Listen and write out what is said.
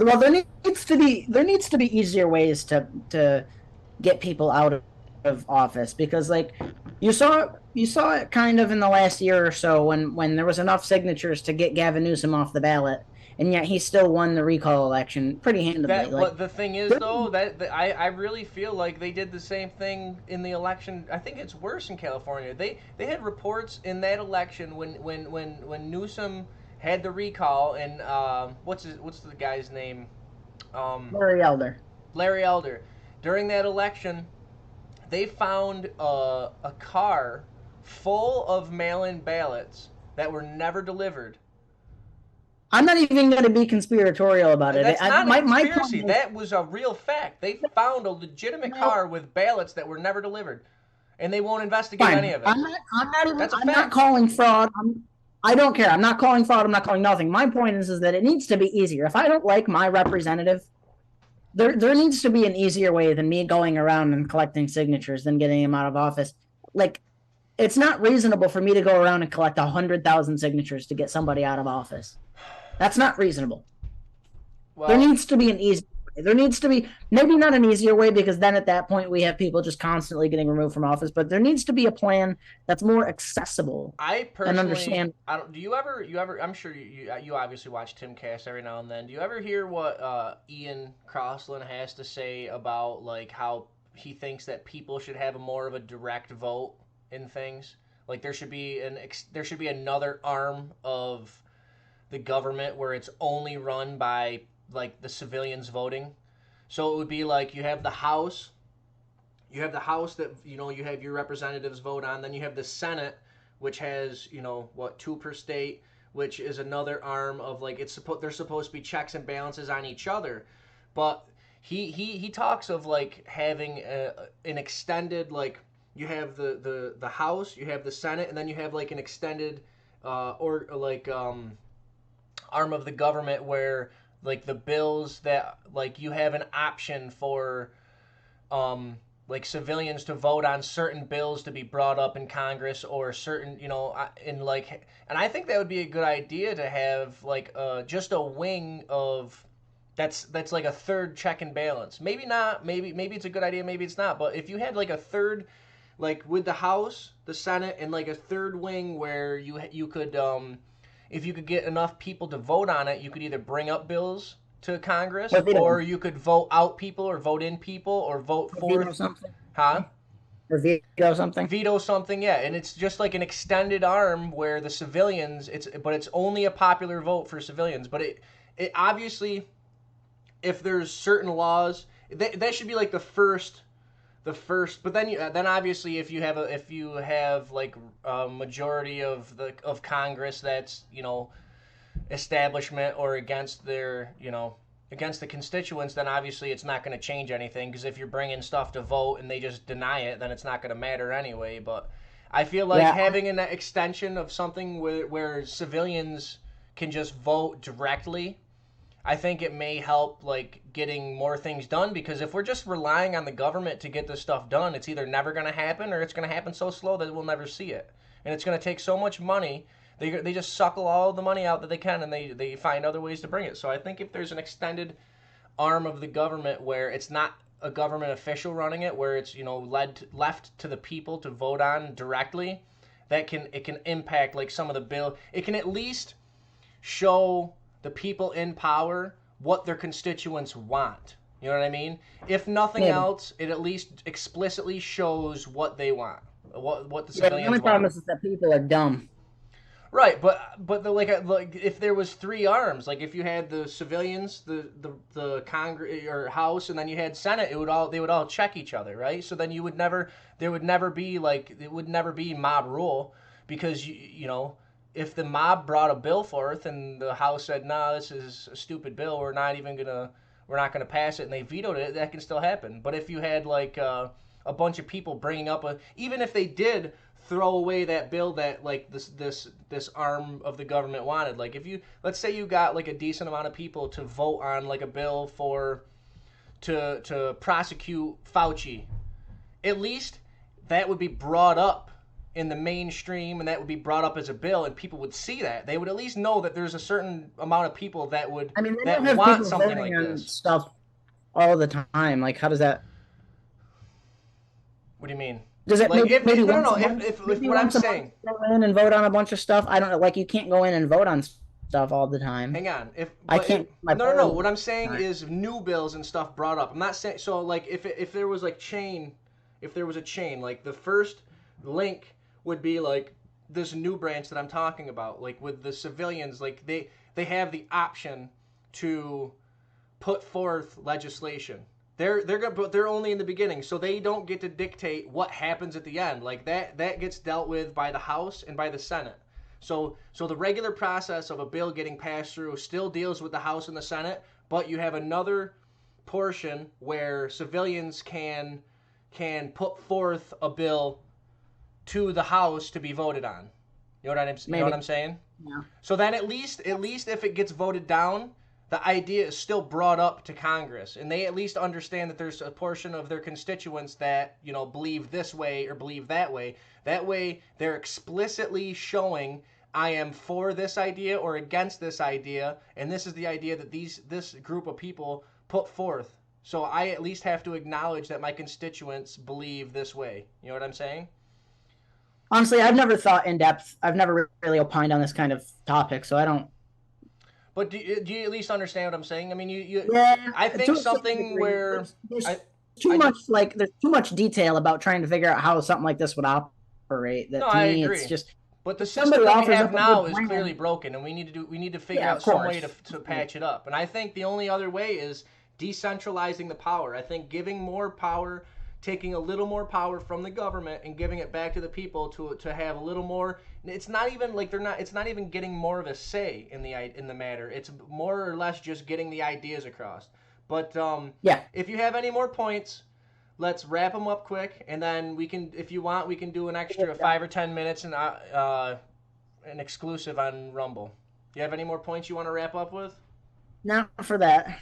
well, there needs to be easier ways to get people out of office because like you saw it kind of in the last year or so when there was enough signatures to get Gavin Newsom off the ballot, and yet he still won the recall election pretty handedly. That, Like but the thing is, though, that I really feel like they did the same thing in the election. I think it's worse in California. They had reports in that election when Newsom had the recall and what's the guy's name? Um, Larry Elder. Larry Elder. During that election, they found a car full of mail-in ballots that were never delivered. I'm not even going to be conspiratorial about it. That's not a My conspiracy. point is That was a real fact. They found a legitimate no, car with ballots that were never delivered, and they won't investigate any fine. of it. That's a I'm not fact. calling fraud. I don't care. I'm not calling fraud. I'm not calling nothing. My point is that it needs to be easier. If I don't like my representative, there needs to be an easier way than me going around and collecting signatures than getting him out of office. Like it's not reasonable for me to go around and collect 100,000 signatures to get somebody out of office. That's not reasonable. There Well, needs to be an easy way. There needs to be maybe not an easier way because then at that point we have people just constantly getting removed from office, but there needs to be a plan that's more accessible I and personally, understand. I don't. Do you ever? I'm sure you obviously watch Tim Cass every now and then. Do you ever hear what Ian Crossland has to say about like how he thinks that people should have more of a direct vote in things? Like there should be another arm of the government where it's only run by like the civilians voting. So it would be like you have the House that you have your representatives vote on. Then you have the Senate, which has what, two per state, which is another arm of like there's supposed to be checks and balances on each other, but he talks of like having an extended like you have the House, you have the Senate, and then you have like an extended or like arm of the government where like the bills that like you have an option for um, like civilians to vote on certain bills to be brought up in Congress or certain, in like, and I think that would be a good idea to have like just a wing of that's like a third check and balance. Maybe not. Maybe it's a good idea. Maybe it's not. But if you had like a third, like with the House, the Senate, and like a third wing where you could if you could get enough people to vote on it, you could either bring up bills to Congress, Or veto, or you could vote out people, or vote in people, or vote or veto for, something, huh? or veto something. Veto something, yeah. And it's just like an extended arm where the civilians, it's only a popular vote for civilians, but it obviously, if there's certain laws, that should be like the first, but then obviously if you have like a majority of Congress that's establishment or against their against the constituents, then obviously it's not going to change anything, because if you're bringing stuff to vote and they just deny it, then it's not going to matter anyway. But I feel like Yeah, having an extension of something where civilians can just vote directly, I think it may help like getting more things done, because if we're just relying on the government to get this stuff done, it's either never going to happen or it's going to happen so slow that we'll never see it. And it's going to take so much money. They just suckle all the money out that they can, and they find other ways to bring it. So I think if there's an extended arm of the government where it's not a government official running it, where it's left to the people to vote on directly, it can impact like some of the bill. It can at least show the people in power what their constituents want. You know what I mean? If nothing maybe. else, it at least explicitly shows what they want, what the Yeah, the civilians only want. problem is that people are dumb. Right, but like if there was three arms, like if you had the civilians, the Congress or House, and then you had Senate, they would all check each other, right? So then there would never be like it would never be mob rule, because if the mob brought a bill forth and the House said, "No, this is a stupid bill. We're not gonna pass it," and they vetoed it, that can still happen. But if you had like a bunch of people bringing up even if they did throw away that bill that like this arm of the government wanted, like if you let's say you got like a decent amount of people to vote on like a bill for to prosecute Fauci, at least that would be brought up in the mainstream and that would be brought up as a bill and people would see that, they would at least know that there's a certain amount of people that would I mean, they that don't have want people something voting like on this. stuff all the time. Like, how does that? What do you mean? Does it Like maybe if maybe no no once no a month? if Maybe what I'm once a month saying, go in and vote on a bunch of stuff. I don't know. Like, you can't go in and vote on stuff all the time. hang on. If I but if can't. My no no no, parole. what I'm saying is new bills and stuff brought up. I'm not saying so like if there was like chain, if there was a chain, like the first link would be like this new branch that I'm talking about, like with the civilians, like they have the option to put forth legislation. They're good, but they're only in the beginning, so they don't get to dictate what happens at the end. Like that gets dealt with by the House and by the Senate. So the regular process of a bill getting passed through still deals with the House and the Senate, but you have another portion where civilians can put forth a bill to the House to be voted on. You know what Maybe. I'm saying? Yeah. So then at least if it gets voted down, the idea is still brought up to Congress, and they at least understand that there's a portion of their constituents that believe this way or believe that way. That way, they're explicitly showing I am for this idea or against this idea, and this is the idea that this group of people put forth. So I at least have to acknowledge that my constituents believe this way. You know what I'm saying? Honestly, I've never thought in depth. I've never really opined on this kind of topic, so I don't. But do you at least understand what I'm saying? I mean, you Yeah, I to think a certain something degree. where There's I too I much like there's too much detail about trying to figure out how something like this would operate. no, That to I me, it's agree. just But the if somebody system that we offers have up a good now is clearly plan. broken, and we need to figure Yeah, out of some way course. to patch it up. And I think the only other way is decentralizing the power. I think giving more power, taking a little more power from the government and giving it back to the people to have a little more. It's not even like they're not. It's not even getting more of a say in the matter. It's more or less just getting the ideas across. But Yeah, if you have any more points, let's wrap them up quick, and then we can, if you want, we can do an extra 5 or 10 minutes and an exclusive on Rumble. You have any more points you want to wrap up with? not for that.